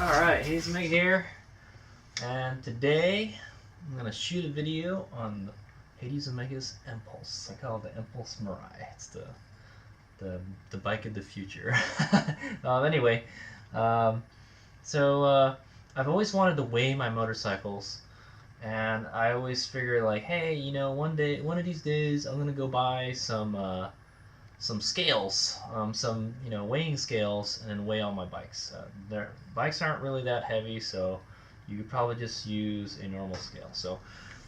Alright, HadesOmega here, and today I'm going to shoot a video on HadesOmega's Empulse. I call it the Empulse Mirai. It's the bike of the future. Anyway, I've always wanted to weigh my motorcycles, and I always figure like, hey, you know, one of these days I'm going to go buy some scales, some weighing scales, and then weigh all my bikes. Their bikes aren't really that heavy, so you could probably just use a normal scale. So,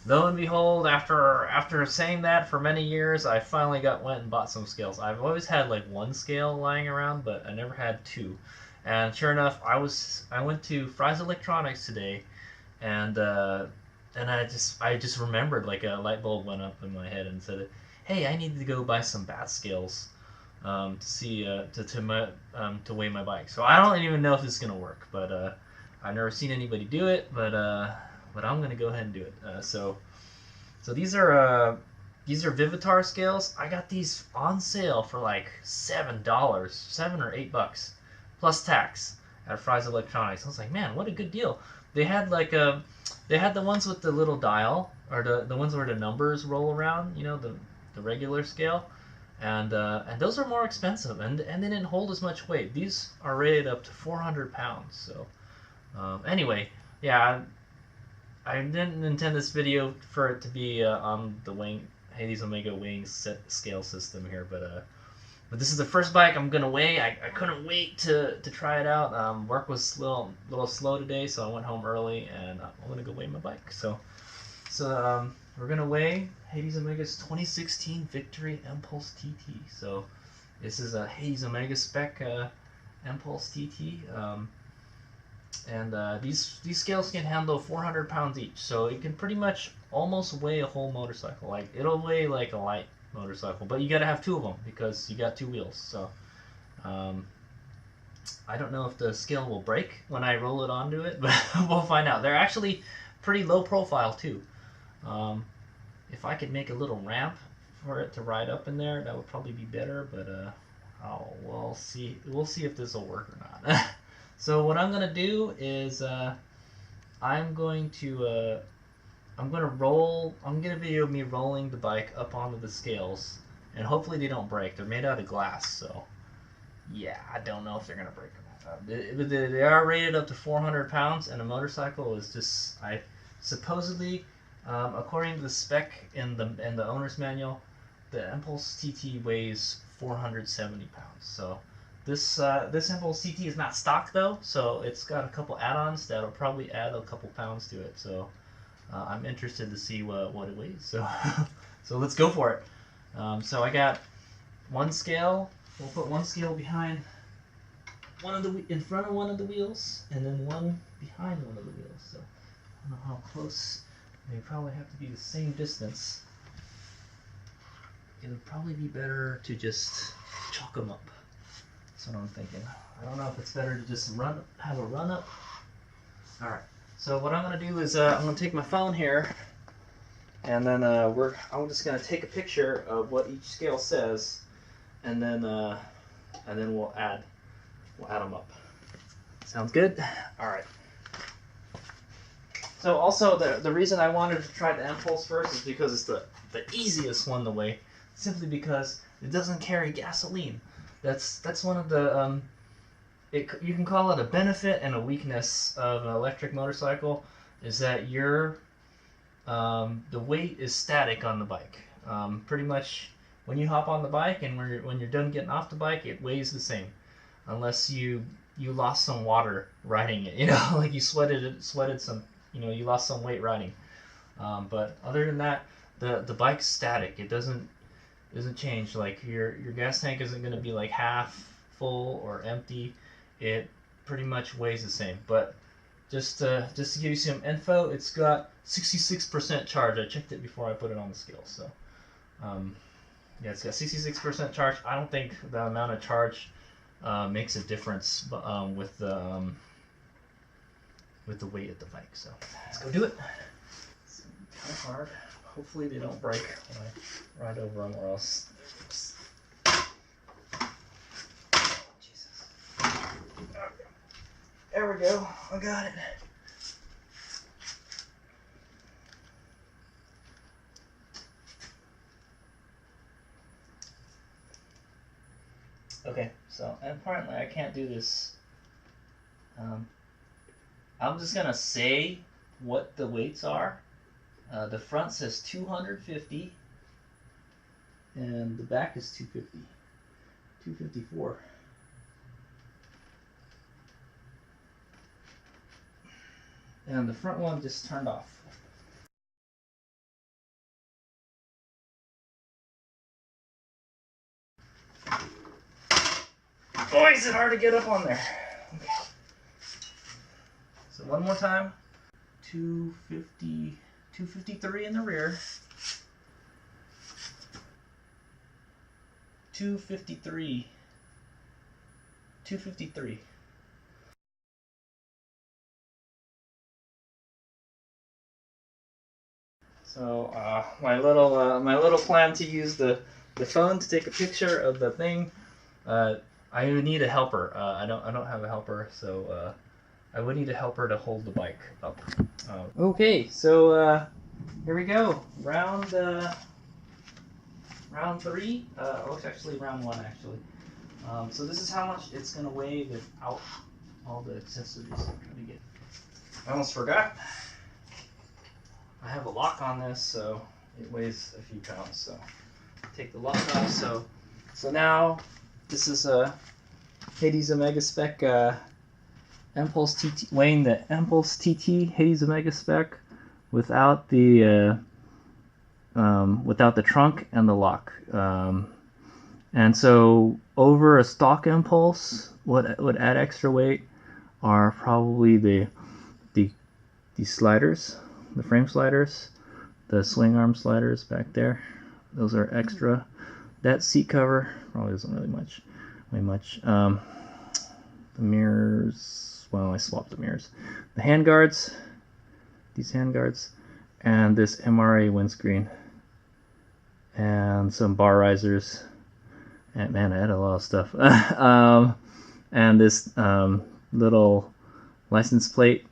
lo and behold, after saying that for many years, I finally went and bought some scales. I've always had like one scale lying around, but I never had two. And sure enough, I went to Fry's Electronics today, and I just remembered, like a light bulb went up in my head and said, hey, I need to go buy some bat scales to weigh my bike. So I don't even know if this is gonna work, but I've never seen anybody do it. But I'm gonna go ahead and do it. So these are Vivitar scales. I got these on sale for like $7 or $8 plus tax at Fry's Electronics. I was like, man, what a good deal. They had like they had the ones with the little dial, or the ones where the numbers roll around, you know, the regular scale, and those are more expensive, and they didn't hold as much weight. These are rated up to 400 pounds. So anyway, yeah, I didn't intend this video for it to be on the HadesOmega weighing scale system here, but this is the first bike I'm gonna weigh. I couldn't wait to try it out. Work was a little slow today, so I went home early, and I'm gonna go weigh my bike. So we're gonna weigh HadesOmega's 2016 Victory Empulse TT. So this is a HadesOmega Spec Empulse TT, and these scales can handle 400 pounds each. So it can pretty much almost weigh a whole motorcycle. Like, it'll weigh like a light motorcycle, but you gotta have two of them because you got two wheels. So I don't know if the scale will break when I roll it onto it, but we'll find out. They're actually pretty low profile too. If I could make a little ramp for it to ride up in there, that would probably be better, but we'll see if this will work or not. So what I'm gonna do is I'm gonna video of me rolling the bike up onto the scales, and hopefully they don't break. They're made out of glass, so yeah, I don't know if they're gonna break. They are rated up to 400 pounds, and a motorcycle is just, supposedly, according to the spec in the owner's manual, the Empulse TT weighs 470 pounds. So this Empulse TT is not stock though, so it's got a couple add-ons that'll probably add a couple pounds to it. So I'm interested to see what it weighs. So so let's go for it. So I got one scale. We'll put one scale behind in front of one of the wheels, and then one behind one of the wheels. So I don't know how close. They probably have to be the same distance. It would probably be better to just chalk them up. That's what I'm thinking. I don't know if it's better to just have a run up. All right. So what I'm gonna do is I'm gonna take my phone here, and then I'm just gonna take a picture of what each scale says, and then we'll add them up. Sounds good? All right. So also the reason I wanted to try the Empulse first is because it's the easiest one to weigh, simply because it doesn't carry gasoline. That's one of the you can call it a benefit and a weakness of an electric motorcycle, is that the weight is static on the bike. Pretty much when you hop on the bike and when you're done getting off the bike, it weighs the same, unless you lost some water riding it. You know, like you sweated some. You know, you lost some weight riding, but other than that, the bike's static. It doesn't change. Like your gas tank isn't going to be like half full or empty. It pretty much weighs the same. But just to give you some info, it's got 66% charge. I checked it before I put it on the scale. So yeah, it's got 66% charge. I don't think the amount of charge makes a difference with the weight of the bike. So let's go do it. It's kind of hard. Hopefully they don't break when I ride over them, or else. Jesus. There we go. I got it. Okay, so apparently I can't do this. I'm just gonna say what the weights are. The front says 250, and the back is 250, 254. And the front one just turned off. Boy, is it hard to get up on there. Okay. So one more time. 250, 253 in the rear. 253. 253. So my little plan to use the phone to take a picture of the thing. I would need a helper. I don't have a helper, so I would need a helper to hold the bike up. Okay, so here we go. Round 3. Oh, it's actually round 1 actually. So this is how much it's gonna weigh without all the accessories I'm trying to get. I almost forgot. I have a lock on this, so it weighs a few pounds. So take the lock off. So now this is a HadesOmega Spec Empulse TT, weighing the Empulse TT HadesOmega Spec without the trunk and the lock. And so over a stock Empulse, what would add extra weight are probably the sliders. The frame sliders, the swing arm sliders back there, those are extra. That seat cover probably doesn't really weigh much. The mirrors, well, I swapped the mirrors. The hand guards, these hand guards, and this MRA windscreen, and some bar risers. And man, I had a lot of stuff. And this little license plate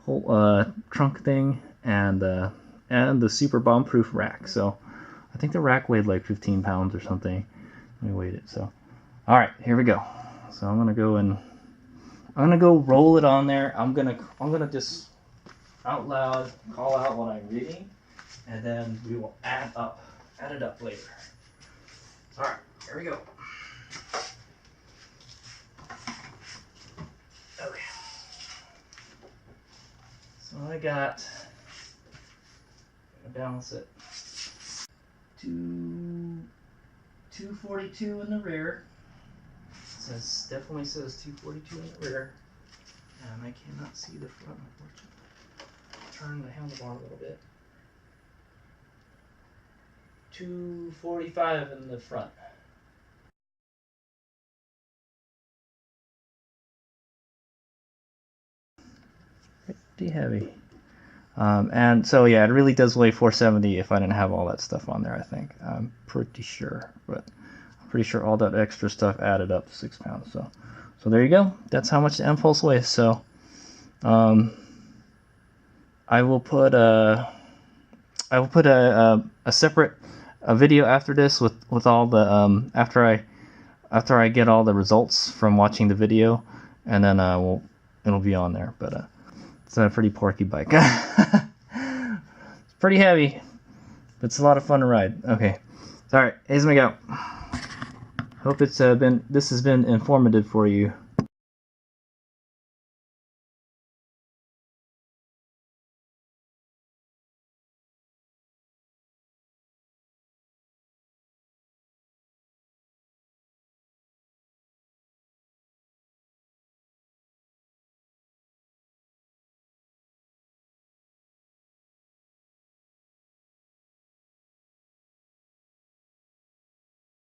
whole trunk thing, and the super bomb-proof rack. So I think the rack weighed like 15 pounds or something. Let me weigh it. So all right, here we go. So I'm gonna go roll it on there. I'm gonna just out loud call out what I'm reading, and then we will add it up later. All right, here we go. Okay. So I got, balance it, 242 in the rear. Definitely says 242 in the rear. And I cannot see the front, unfortunately. Turn the handlebar a little bit. 245 in the front. Pretty heavy. And so yeah, it really does weigh 470 if I didn't have all that stuff on there, I think. I'm pretty sure, but I'm pretty sure all that extra stuff added up to 6 pounds. So there you go. That's how much the Empulse weighs. So I will put a separate video after this with all the after I get all the results from watching the video, and then it'll be on there. But it's a pretty porky bike. It's pretty heavy, but it's a lot of fun to ride. Okay, all right, HadesOmega out. Hope this has been informative for you.